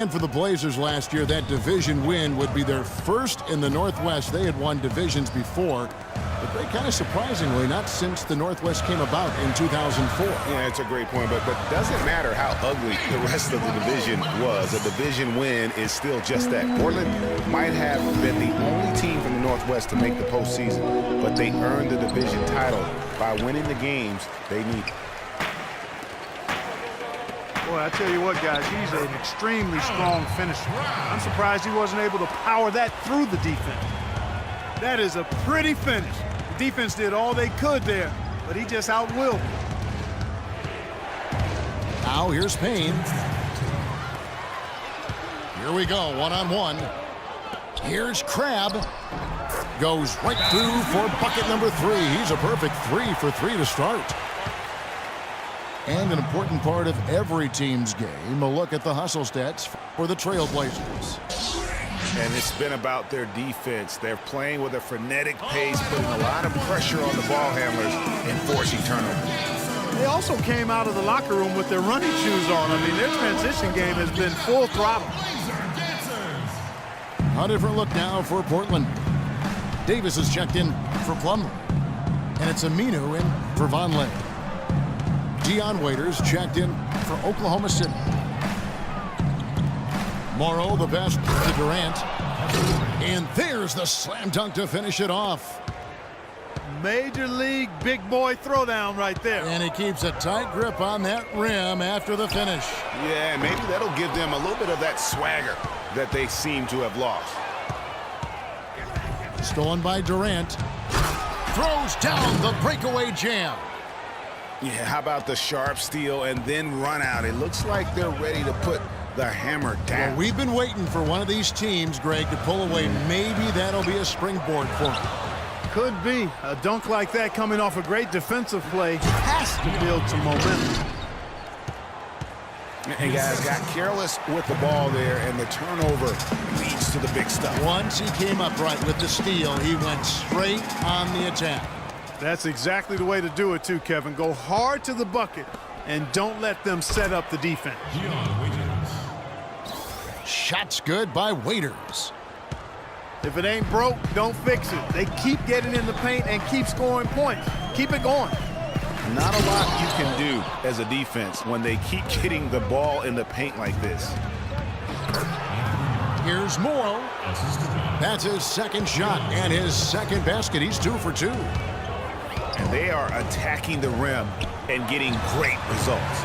And for the Blazers last year, that division win would be their first in the Northwest. They had won divisions before, but they kind of surprisingly, not since the Northwest came about in 2004. Yeah, it's a great point, but doesn't matter how ugly the rest of the division was. A division win is still just that. Portland might have been the only team from the Northwest to make the postseason, but they earned the division title by winning the games they needed. Boy, I tell you what, guys, he's an extremely strong finisher. I'm surprised he wasn't able to power that through the defense. That is a pretty finish. The defense did all they could there, but he just outwilled them. Now here's Payne. Here we go, one-on-one. Here's Crabbe. Goes right through for bucket number 3. He's a perfect 3 for 3 to start. And an important part of every team's game, a look at the hustle stats for the Trailblazers. And it's been about their defense. They're playing with a frenetic pace, putting a lot of pressure on the ball handlers and forcing turnovers. They also came out of the locker room with their running shoes on. I mean, their transition game has been full throttle. A different look now for Portland. Davis is checked in for Plumlee. And it's Aminu in for Vonleh. Dion Waiters checked in for Oklahoma City. Morrow the best to Durant. And there's the slam dunk to finish it off. Major league big boy throwdown right there. And he keeps a tight grip on that rim after the finish. Yeah, maybe that'll give them a little bit of that swagger that they seem to have lost. Stolen by Durant. Throws down the breakaway jam. Yeah, how about the sharp steal and then run out? It looks like they're ready to put the hammer down. Well, we've been waiting for one of these teams, Greg, to pull away. Maybe that'll be a springboard for them. Could be. A dunk like that coming off a great defensive play has to build some momentum. And guys got careless with the ball there, and the turnover leads to the big stuff. Once he came up right with the steal, he went straight on the attack. That's exactly the way to do it too, Kevin. Go hard to the bucket and don't let them set up the defense. Shots good by Waiters. If it ain't broke, don't fix it. They keep getting in the paint and keep scoring points. Keep it going. Not a lot you can do as a defense when they keep getting the ball in the paint like this. Here's Morrow. That's his second shot and his second basket. He's 2 for 2. And they are attacking the rim and getting great results.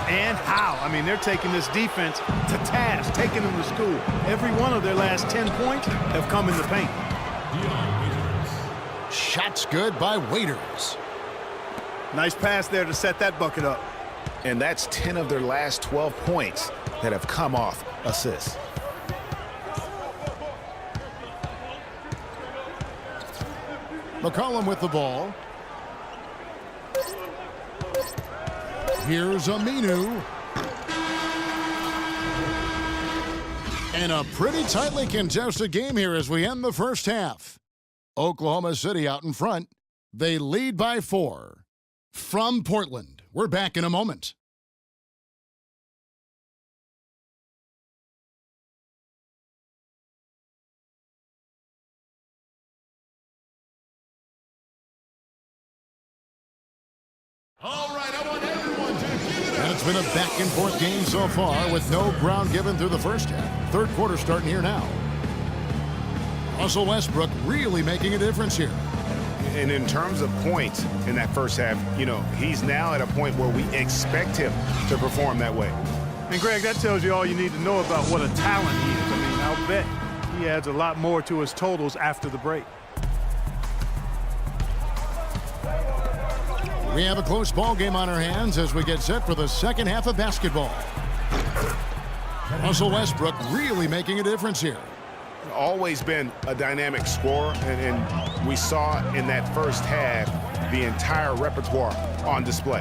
And how? I mean, they're taking this defense to task, taking them to school. Every one of their last 10 points have come in the paint. Shots good by Waiters. Nice pass there to set that bucket up. And that's 10 of their last 12 points that have come off assists. McCollum with the ball. Here's Aminu. And a pretty tightly contested game here as we end the first half. Oklahoma City out in front. They lead by 4. From Portland, we're back in a moment. All right, I want everyone to give it up. And it's been a back-and-forth game so far with no ground given through the first half. Third quarter starting here now. Russell Westbrook really making a difference here. And in terms of points in that first half, you know, he's now at a point where we expect him to perform that way. And, Greg, that tells you all you need to know about what a talent he is. I mean, I'll bet he adds a lot more to his totals after the break. We have a close ball game on our hands as we get set for the second half of basketball. Russell Westbrook really making a difference here. Always been a dynamic scorer, and we saw in that first half the entire repertoire on display.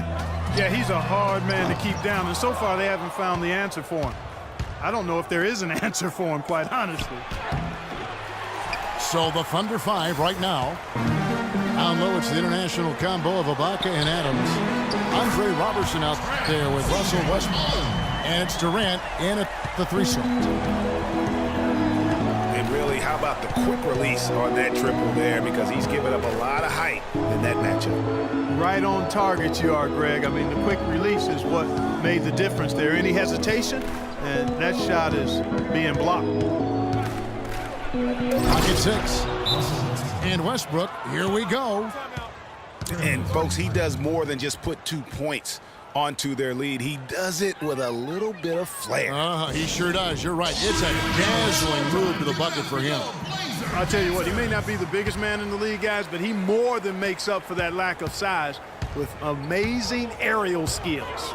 Yeah, he's a hard man to keep down, and so far they haven't found the answer for him. I don't know if there is an answer for him, quite honestly. So the Thunder 5 right now. Down low, it's the international combo of Ibaka and Adams. Andre Robertson out there with Russell Westbrook. And it's Durant in it. the three slot. And really, how about the quick release on that triple there, because he's given up a lot of height in that matchup. Right on target you are, Greg. I mean, the quick release is what made the difference there. Any hesitation, and that shot is being blocked. Pocket 6. And Westbrook, here we go. And, folks, he does more than just put 2 points onto their lead. He does it with a little bit of flair. He sure does. You're right. It's a dazzling move to the bucket for him. I'll tell you what, he may not be the biggest man in the league, guys, but he more than makes up for that lack of size with amazing aerial skills.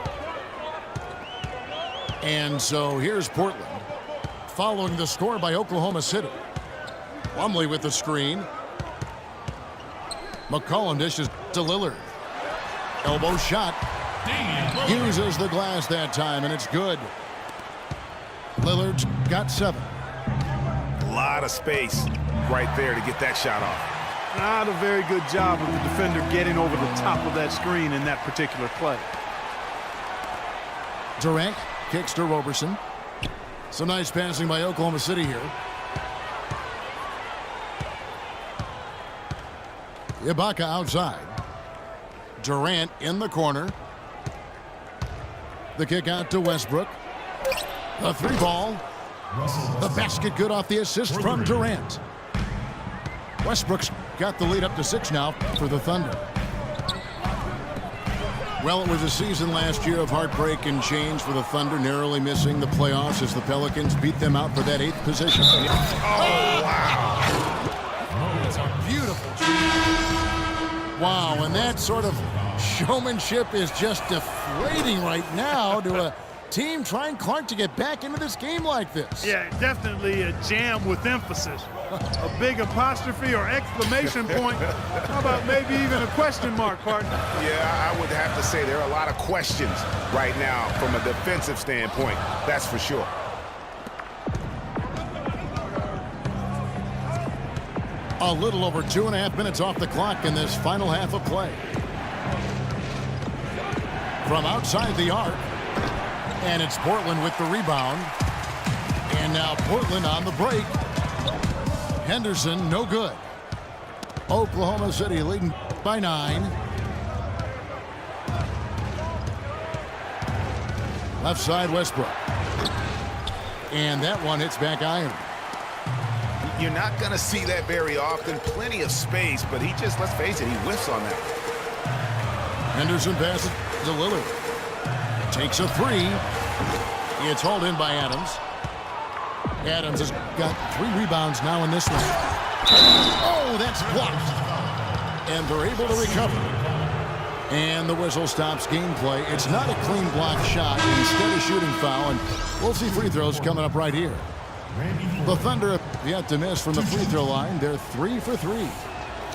And so here's Portland, following the score by Oklahoma City. Plumlee with the screen. McCollum dishes to Lillard. Elbow shot. Uses the glass that time, and it's good. Lillard's got 7. A lot of space right there to get that shot off. Not a very good job of the defender getting over the top of that screen in that particular play. Durant kicks to Roberson. Some nice passing by Oklahoma City here. Ibaka outside. Durant in the corner. The kick out to Westbrook. The 3-ball. The basket good off the assist from Durant. Westbrook's got the lead up to 6 now for the Thunder. Well, it was a season last year of heartbreak and change for the Thunder, narrowly missing the playoffs as the Pelicans beat them out for that 8th position. Oh, wow. It's a beautiful shot. Wow, and that sort of showmanship is just deflating right now to a team trying, Clark, to get back into this game like this. Yeah, definitely a jam with emphasis. A big apostrophe or exclamation point. How about maybe even a question mark, partner? Yeah, I would have to say there are a lot of questions right now from a defensive standpoint. That's for sure. A little over 2.5 minutes off the clock in this final half of play. From outside the arc. And it's Portland with the rebound. And now Portland on the break. Henderson, no good. Oklahoma City leading by 9. Left side, Westbrook. And that one hits back iron. You're not going to see that very often. Plenty of space, but he just, let's face it, he whiffs on that. Henderson passes to Lillard. Takes a 3. It's hauled in by Adams. Adams has got 3 rebounds now in this one. Oh, that's blocked. And they're able to recover. And the whistle stops gameplay. It's not a clean block shot. Instead, a shooting foul. And we'll see free throws coming up right here. The Thunder have yet to miss from the free throw line. They're 3 for 3.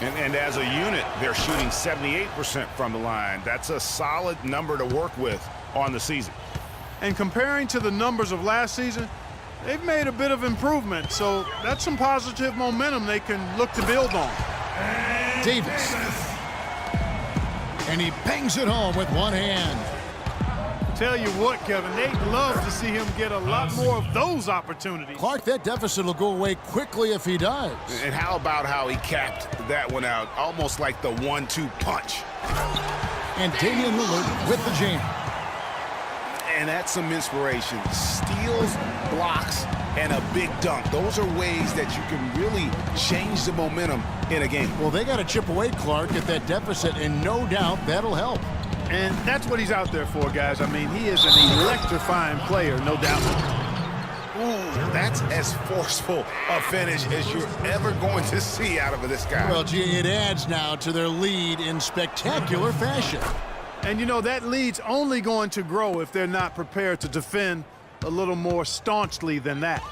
And as a unit, they're shooting 78% from the line. That's a solid number to work with on the season. And comparing to the numbers of last season, they've made a bit of improvement. So that's some positive momentum they can look to build on. Davis. And he bangs it home with one hand. Tell you what, Kevin, they'd love to see him get a lot more of those opportunities. Clark, that deficit will go away quickly if he does. And how about how he capped that one out, almost like the 1-2 punch. And Damian Lillard with the jam. And that's some inspiration. Steals, blocks, and a big dunk. Those are ways that you can really change the momentum in a game. Well, they got to chip away, Clark, at that deficit, and no doubt that'll help. And that's what he's out there for, guys. I mean, he is an electrifying player, no doubt. Ooh, that's as forceful a finish as you're ever going to see out of this guy. Well, gee, it adds now to their lead in spectacular fashion. And, you know, that lead's only going to grow if they're not prepared to defend a little more staunchly than that.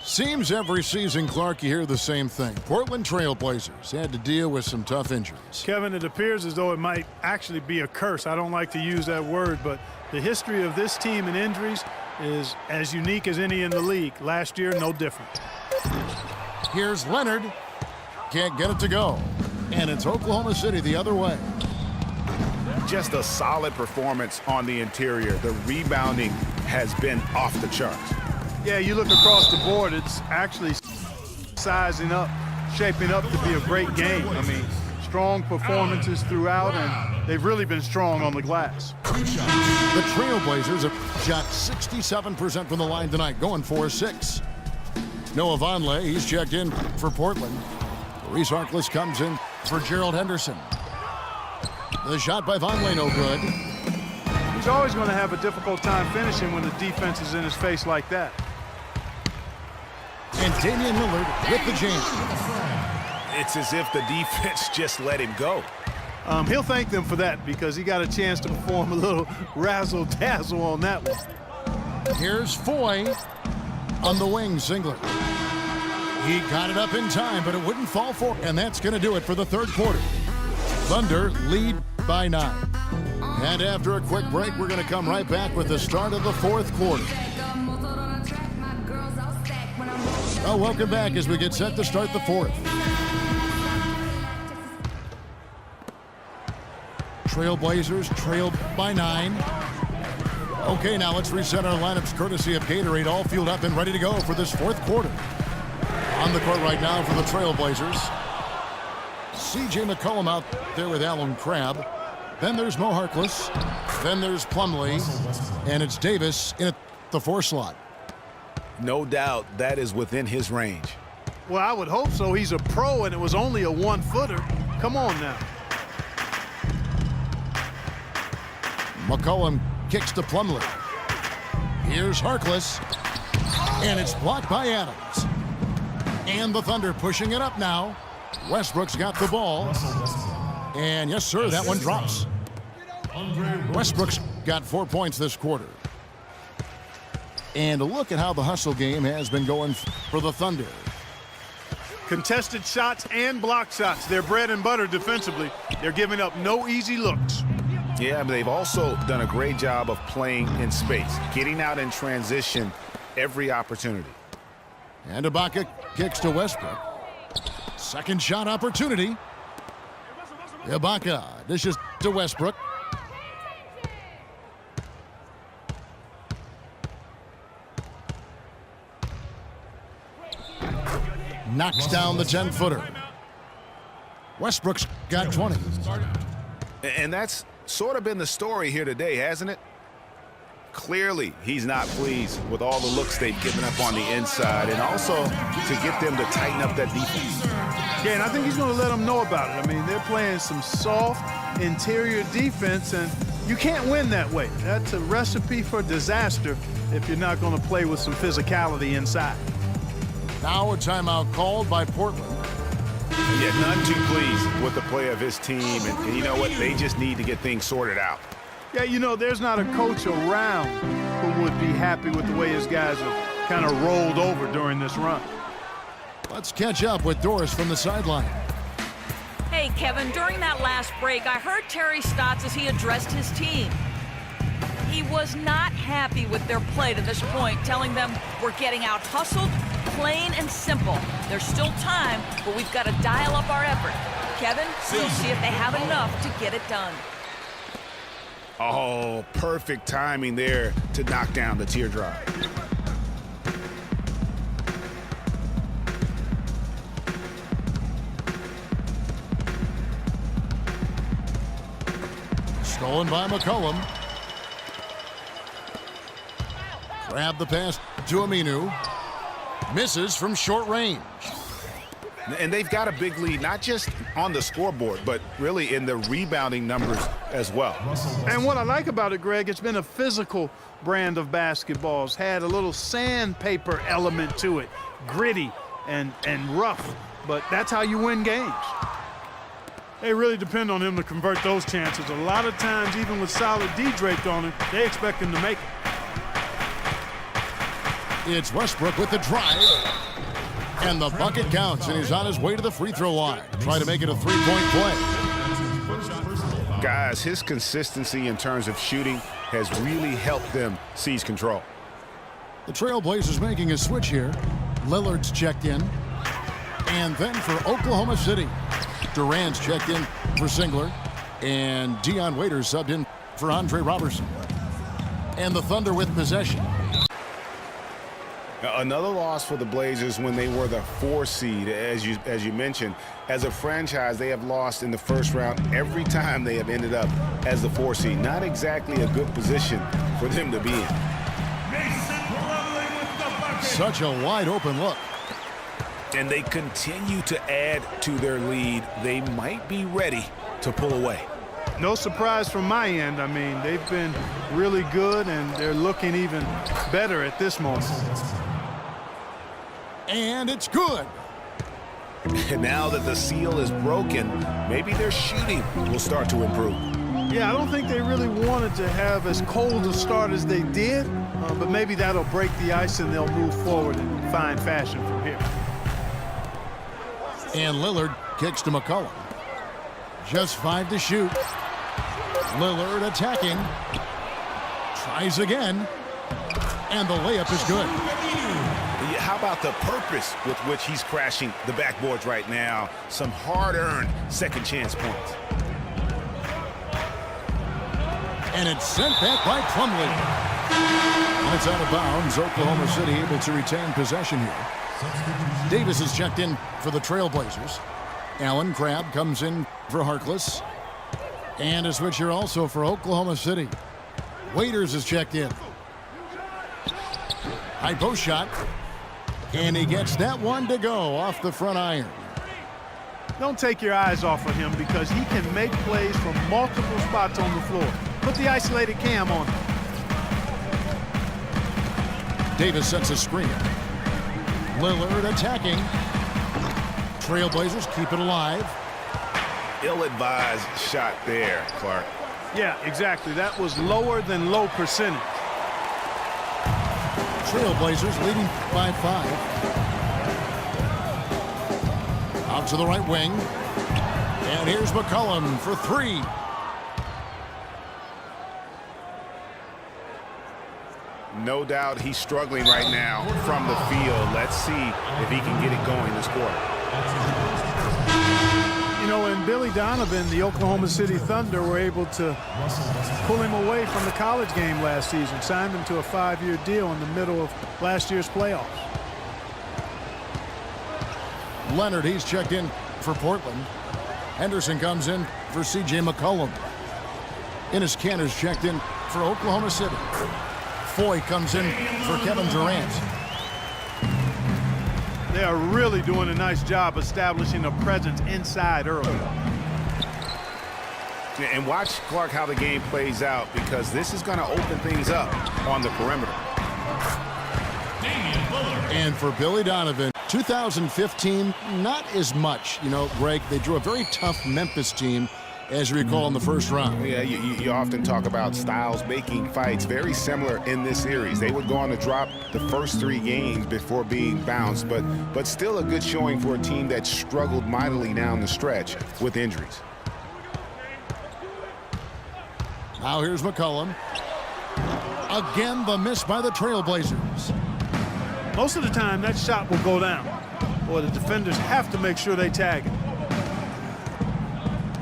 Seems every season, Clark, you hear the same thing. Portland Trail Blazers had to deal with some tough injuries. Kevin, it appears as though it might actually be a curse. I don't like to use that word, but the history of this team in injuries is as unique as any in the league. Last year, no different. Here's Leonard. Can't get it to go. And it's Oklahoma City the other way. Just a solid performance on the interior. The rebounding has been off the charts. Yeah, you look across the board, it's actually sizing up, shaping up to be a great game. I mean, strong performances throughout, and they've really been strong on the glass. The Trailblazers have shot 67% from the line tonight, going 4-6. Noah Vonleh, he's checked in for Portland. Reese Harkless comes in for Gerald Henderson. The shot by Vonleh, no good. He's always going to have a difficult time finishing when the defense is in his face like that. And Damian Lillard with the jam. It's as if the defense just let him go. He'll thank them for that because he got a chance to perform a little razzle-dazzle on that one. Here's Foy on the wing, Zingler. He got it up in time, but it wouldn't fall for him. And that's going to do it for the third quarter. Thunder lead by 9. And after a quick break, we're going to come right back with the start of the fourth quarter. Well, welcome back as we get set to start the fourth. Trailblazers trailed by 9. Okay, now let's reset our lineups courtesy of Gatorade, all fueled up and ready to go for this fourth quarter. On the court right now for the Trailblazers, C.J. McCollum out there with Alan Crabb. Then there's Mo Harkless. Then there's Plumlee. And it's Davis in at the 4 slot. No doubt that is within his range. Well, I would hope so. He's a pro, and it was only a 1-footer. Come on now. McCollum kicks to Plumlee. Here's Harkless. And it's blocked by Adams. And the Thunder pushing it up now. Westbrook's got the ball. And yes, sir, that one drops. Westbrook's got 4 points this quarter. And look at how the hustle game has been going for the Thunder. Contested shots and block shots. They're bread and butter defensively. They're giving up no easy looks. Yeah, but they've also done a great job of playing in space, getting out in transition every opportunity. And Ibaka kicks to Westbrook. Second shot opportunity. Ibaka dishes to Westbrook. Knocks down the 10-footer. Westbrook's got 20. And that's sort of been the story here today, hasn't it? Clearly, he's not pleased with all the looks they've given up on the inside, and also to get them to tighten up that defense. Yeah, and I think he's going to let them know about it. I mean, they're playing some soft interior defense, and you can't win that way. That's a recipe for disaster if you're not going to play with some physicality inside. Now a timeout called by Portland. Yeah, none too pleased with the play of his team, and you know what? They just need to get things sorted out. Yeah, you know, there's not a coach around who would be happy with the way his guys have kind of rolled over during this run. Let's catch up with Doris from the sideline. Hey, Kevin, during that last break, I heard Terry Stotts as he addressed his team. He was not happy with their play to this point, telling them we're getting out hustled, plain and simple. There's still time, but we've got to dial up our effort. Kevin, we'll see if they have enough to get it done. Oh, perfect timing there to knock down the teardrop. Stolen by McCollum. Grab the pass to Aminu. Misses from short range. And they've got a big lead, not just on the scoreboard, but really in the rebounding numbers as well. And what I like about it, Greg, it's been a physical brand of basketball. It's had a little sandpaper element to it, gritty and rough, but that's how you win games. They really depend on him to convert those chances. A lot of times, even with solid D draped on him, they expect him to make it. It's Westbrook with the drive. And the bucket counts, and he's on his way to the free throw line. Try to make it a three-point play. Guys, his consistency in terms of shooting has really helped them seize control. The Trailblazers making a switch here. Lillard's checked in. And then for Oklahoma City, Durant's checked in for Singler. And Dion Waiters subbed in for Andre Robertson. And the Thunder with possession. Another loss for the Blazers when they were the 4 seed, as you mentioned. As a franchise, they have lost in the first round every time they have ended up as the 4 seed. Not exactly a good position for them to be in. Such a wide open look. And they continue to add to their lead. They might be ready to pull away. No surprise from my end. I mean, they've been really good, and they're looking even better at this moment. And it's good. And now that the seal is broken, maybe their shooting will start to improve. Yeah, I don't think they really wanted to have as cold a start as they did, but maybe that'll break the ice and they'll move forward in fine fashion from here. And Lillard kicks to McCollum. Just 5 to shoot. Lillard attacking. Tries again. And the layup is good. How about the purpose with which he's crashing the backboards right now? Some hard-earned second chance points. And it's sent back by Plumlee. And it's out of bounds. Oklahoma City able to retain possession here. Davis is checked in for the Trailblazers. Allen Crabbe comes in for Harkless. And a switch here also for Oklahoma City. Waiters is checked in. High post shot. And he gets that one to go off the front iron. Don't take your eyes off of him because he can make plays from multiple spots on the floor. Put the isolated cam on him. Davis sets a screen. Lillard attacking. Trailblazers keep it alive. Ill-advised shot there, Clark. Yeah, exactly. That was lower than low percentage. Trailblazers leading by 5. Out to the right wing. And here's McCollum for 3. No doubt he's struggling right now from the field. Let's see if he can get it going this quarter. You know, and Billy Donovan, the Oklahoma City Thunder, were able to pull him away from the college game last season, signed him to a 5-year deal in the middle of last year's playoffs. Leonard, he's checked in for Portland. Henderson comes in for C.J. McCollum. Enes Kanter's checked in for Oklahoma City. Foy comes in for Kevin Durant. They are really doing a nice job establishing a presence inside early. And watch, Clark, how the game plays out, because this is going to open things up on the perimeter. And for Billy Donovan, 2015, not as much. You know, Greg, they drew a very tough Memphis team, as you recall, in the first round. Yeah, you often talk about styles making fights. Very similar in this series. They would go on to drop the first 3 games before being bounced, but still a good showing for a team that struggled mightily down the stretch with injuries. Now here's McCollum. Again, the miss by the Trailblazers. Most of the time, that shot will go down. Boy, the defenders have to make sure they tag it.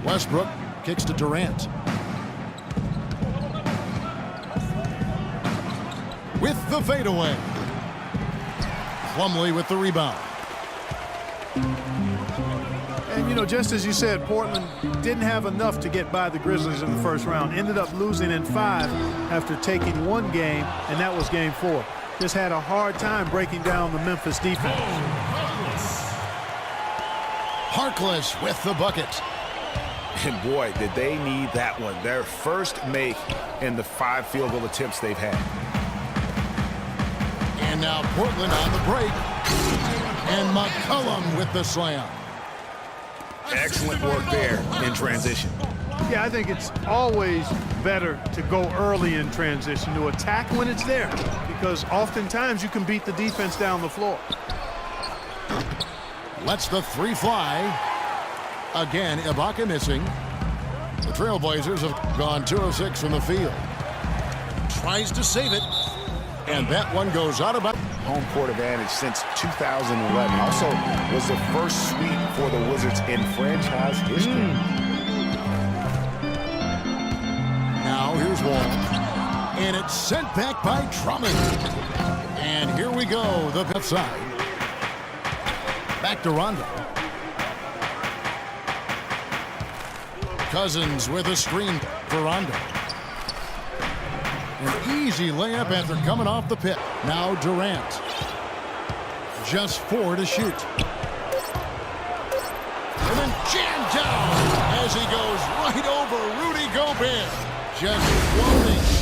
Westbrook kicks to Durant. With the fadeaway. Plumlee with the rebound. And, you know, just as you said, Portland didn't have enough to get by the Grizzlies in the first round. Ended up losing in 5 after taking 1 game, and that was game 4. Just had a hard time breaking down the Memphis defense. Harkless with the bucket. And boy, did they need that one. Their first make in the 5 field goal attempts they've had. And now Portland on the break. And McCollum with the slam. Excellent work there in transition. Yeah, I think it's always better to go early in transition, to attack when it's there, because oftentimes you can beat the defense down the floor. Lets the 3 fly. Again, Ibaka missing. The Trailblazers have gone 2 of 6 from the field. Tries to save it. And that one goes out of bounds. Home court advantage since 2011. Also was the first sweep for the Wizards in franchise history. Now here's Wall. And it's sent back by Drummond. And here we go, the left side. Back to Rondo. Cousins with a screen for Rondo. An easy layup after coming off the pick. Now Durant. Just 4 to shoot. And then jammed down as he goes right over Rudy Gobert. Just floating